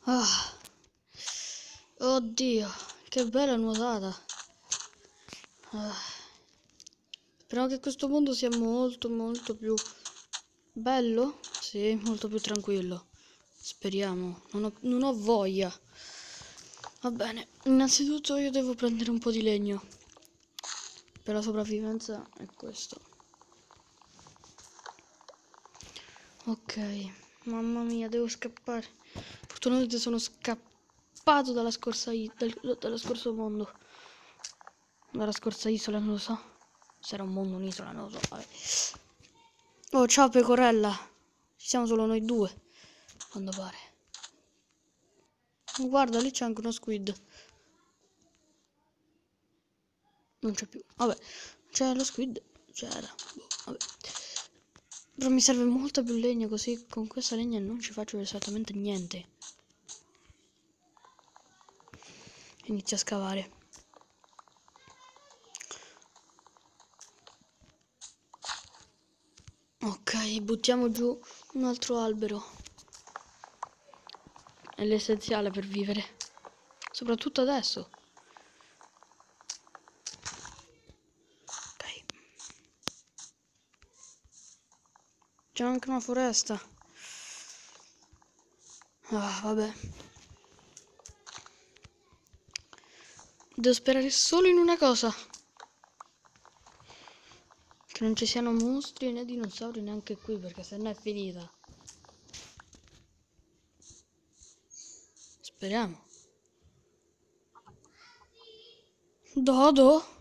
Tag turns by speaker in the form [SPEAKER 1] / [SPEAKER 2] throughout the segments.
[SPEAKER 1] Ah, oddio, che bella nuotata. Ah, speriamo che questo mondo sia molto più bello. Sì, molto più tranquillo. Speriamo, non ho voglia. Va bene, innanzitutto io devo prendere un po' di legno. Per la sopravvivenza è questo. Ok, mamma mia, devo scappare. Fortunatamente sono scappato dalla dallo scorso mondo. Dalla scorsa isola, non lo so. Se era un mondo, un'isola, non lo so. Vabbè. Oh, ciao pecorella. Ci siamo solo noi due. Quando pare. Guarda, lì c'è anche uno squid. Non c'è più. Vabbè, c'è lo squid. C'era. Boh, vabbè. Però mi serve molta più legna, così con questa legna non ci faccio esattamente niente. Inizio a scavare. Ok, buttiamo giù un altro albero. È l'essenziale per vivere. Soprattutto adesso. Ok. C'è anche una foresta. Ah, vabbè. Devo sperare solo in una cosa. Che non ci siano mostri né dinosauri neanche qui, perché sennò è finita. Speriamo. Dodo?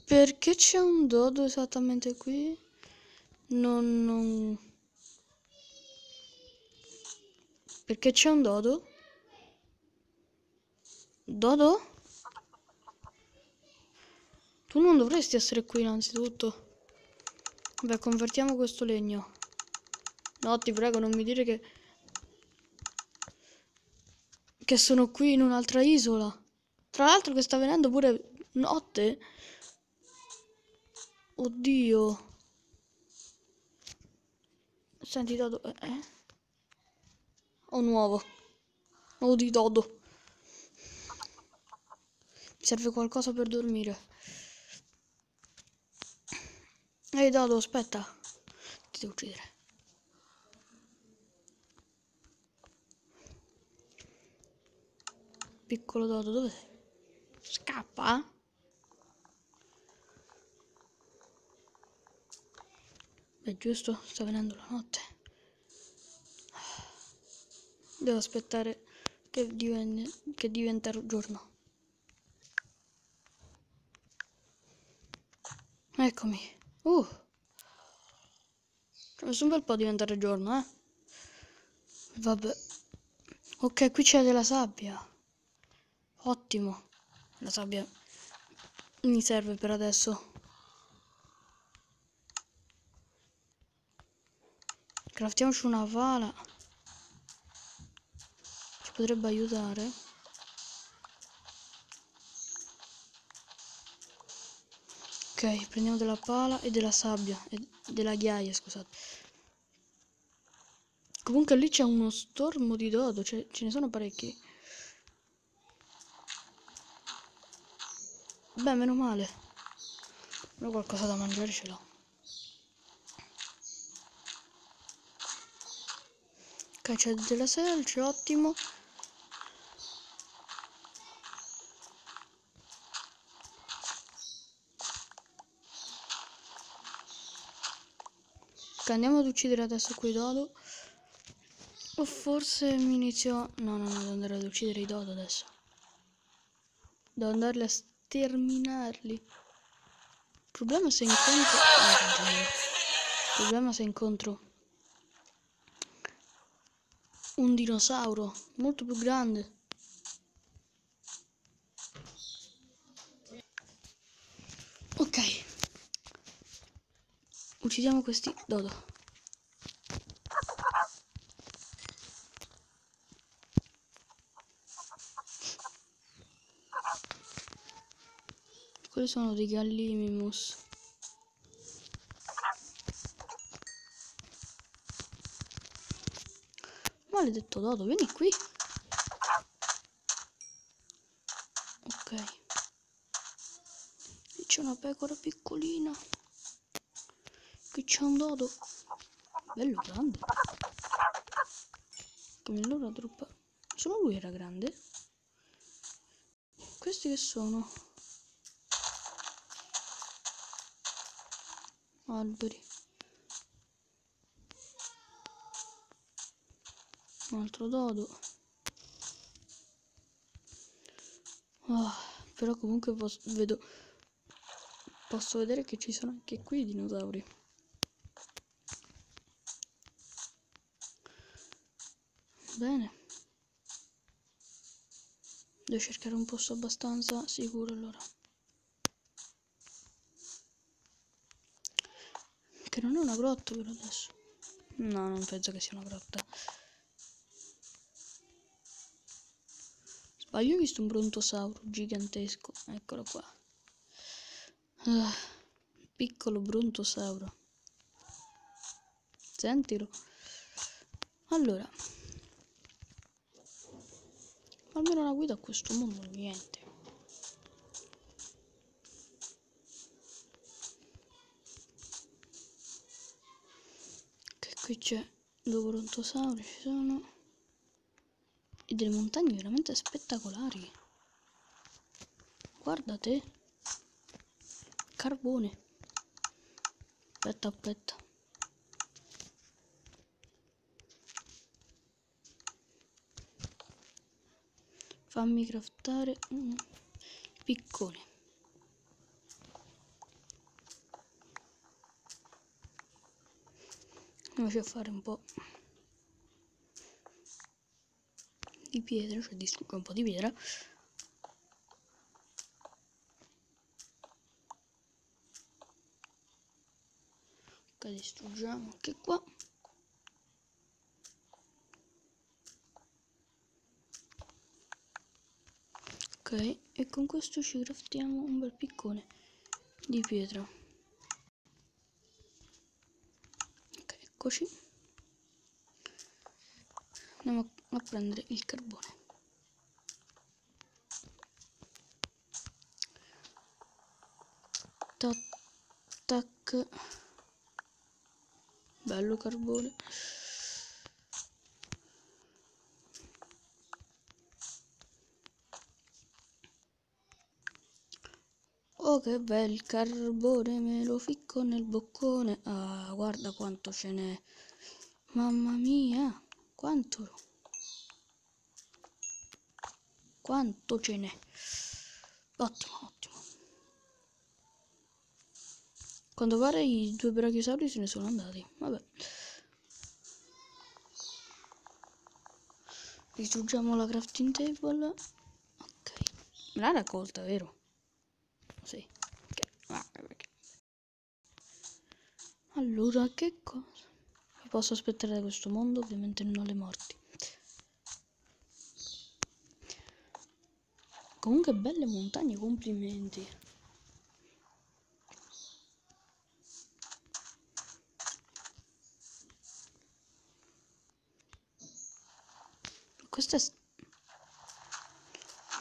[SPEAKER 1] Perché c'è un dodo esattamente qui? Non... Perché c'è un dodo? Dodo? Tu non dovresti essere qui innanzitutto. Beh, convertiamo questo legno. No, ti prego, non mi dire che sono qui in un'altra isola. Tra l'altro che sta venendo pure notte. Oddio. Senti, Dodo. Ho un uovo. Uovo di Dodo. Mi serve qualcosa per dormire. Ehi, Dodo, aspetta. Ti devo uccidere. Piccolo Dodo, dove sei? Scappa? Beh, giusto, sta venendo la notte. Devo aspettare che diventa giorno. Eccomi. Ci ho messo un bel po' a diventare giorno, eh. Vabbè. Ok, qui c'è della sabbia. Ottimo. La sabbia mi serve per adesso. Craftiamoci una pala. Ci potrebbe aiutare. Ok, prendiamo della pala e della sabbia. E della ghiaia, scusate. Comunque lì c'è uno stormo di dodo. Ce ne sono parecchi. Beh, meno male. Però qualcosa da mangiare ce l'ho. Ok, c'è della selce, ottimo. Ok, andiamo ad uccidere adesso quei dodo. O forse mi inizio... No, devo andare ad uccidere i dodo adesso. Devo andarli a sterminarli. Il problema se incontro... Il problema se incontro un dinosauro molto più grande. Ok. Uccidiamo questi dodo. Quelli sono dei gallimimus. Maledetto dodo, vieni qui. Ok. Qui c'è una pecora piccolina. Qui c'è un dodo. Bello grande. Come allora troppo. Solo lui era grande. Questi che sono? Alberi. Un altro dodo. Però comunque posso vedere che ci sono anche qui i dinosauri. Bene. Devo cercare un posto abbastanza sicuro allora. Che non è una grotta per adesso. No, non penso che sia una grotta. Sbaglio, ho visto un brontosauro gigantesco. Eccolo qua. Piccolo brontosauro. Sentilo. Allora. Almeno una guida a questo mondo, niente. Che qui c'è due brontosauri, ci sono. E delle montagne veramente spettacolari. Guarda te. Carbone. Aspetta. Fammi craftare piccone. Andiamoci a fare un po' di pietra, cioè distruggo un po' di pietra. Ok, distruggiamo anche qua. Ok, e con questo ci craftiamo un bel piccone di pietra. Ok, eccoci. Andiamo a prendere il carbone. Tac, tac. Bello carbone. Oh, che bel carbone, me lo ficco nel boccone. Ah, guarda quanto ce n'è. Mamma mia, quanto ce n'è. Ottimo. Quando pare i due brachiosauri se ne sono andati. Vabbè. Distruggiamo la crafting table. Ok. Me l'ha raccolta, vero? Sì. Ok. Allora, che cosa mi posso aspettare da questo mondo? Ovviamente non ho le morti. Comunque belle montagne, complimenti. Questa è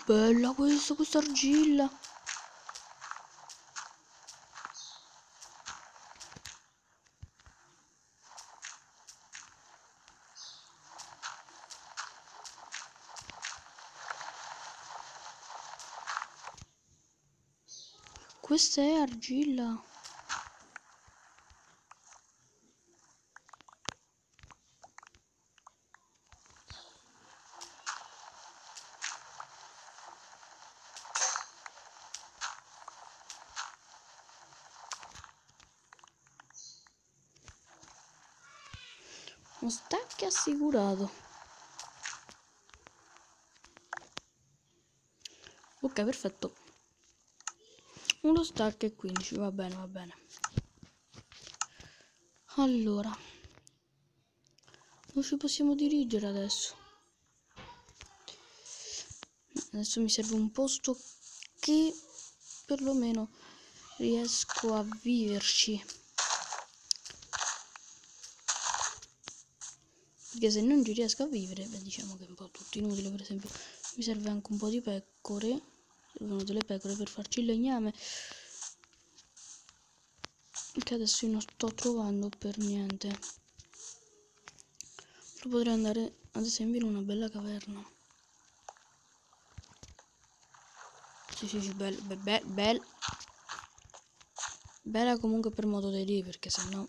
[SPEAKER 1] bella, questa argilla. Questa è argilla. Uno stack assicurato. Ok, perfetto. Uno stack e 15, va bene. Allora, non ci possiamo dirigere adesso. Adesso mi serve un posto che perlomeno riesco a viverci. Perché se non ci riesco a vivere, beh, diciamo che è un po' tutto inutile. Per esempio mi serve anche un po' di pecore, servono delle pecore per farci il legname, che adesso io non sto trovando per niente. Però potrei andare ad esempio in una bella caverna. Sì, bella comunque per modo di dire, perché sennò...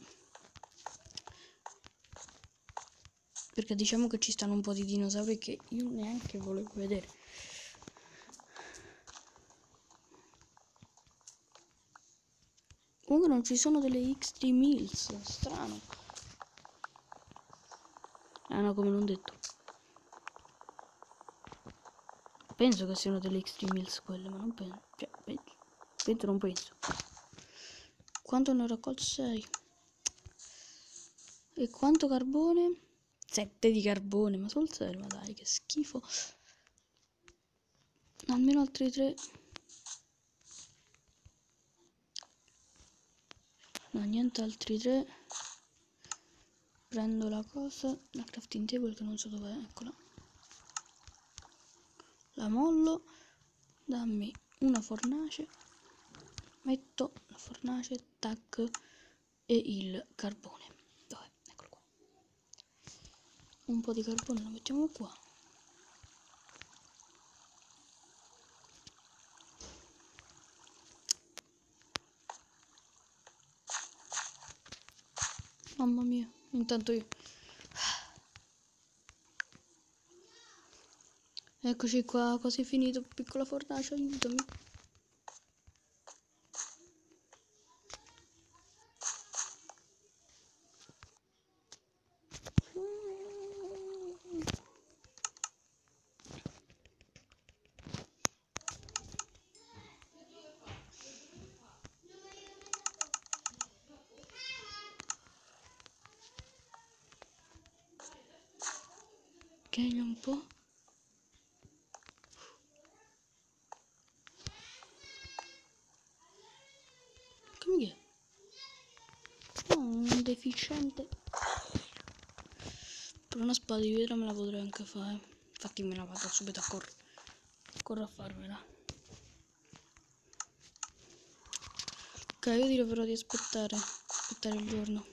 [SPEAKER 1] Perché diciamo che ci stanno un po' di dinosauri che io neanche volevo vedere. Comunque non ci sono delle Extreme Hills, strano. Ah no, come non detto. Penso che siano delle Extreme Hills quelle, ma non penso. Cioè, penso non penso. Quanto ne ho raccolto? 6. E quanto carbone? 7 di carbone, ma sul serio, ma dai, che schifo. Almeno altri 3. No, niente, altri 3. Prendo la cosa, la crafting table che non so dov'è, eccola. La mollo, dammi una fornace. Metto la fornace, tac, e il carbone. Dov'è? Eccolo qua. Un po' di carbone lo mettiamo qua. Mamma mia, intanto io... Eccoci qua, quasi finito, piccola fornace, aiutami. Che un po'. Come che è? Oh, un deficiente. Per una spada di vetro me la potrei anche fare. Infatti me la vado subito a correre. Corro a farmela. Ok, io direi però di aspettare il giorno.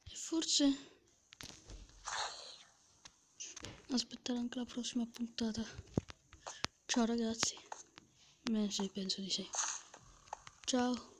[SPEAKER 1] E forse aspettare anche la prossima puntata. Ciao ragazzi. Beh sì, penso di sì. Ciao.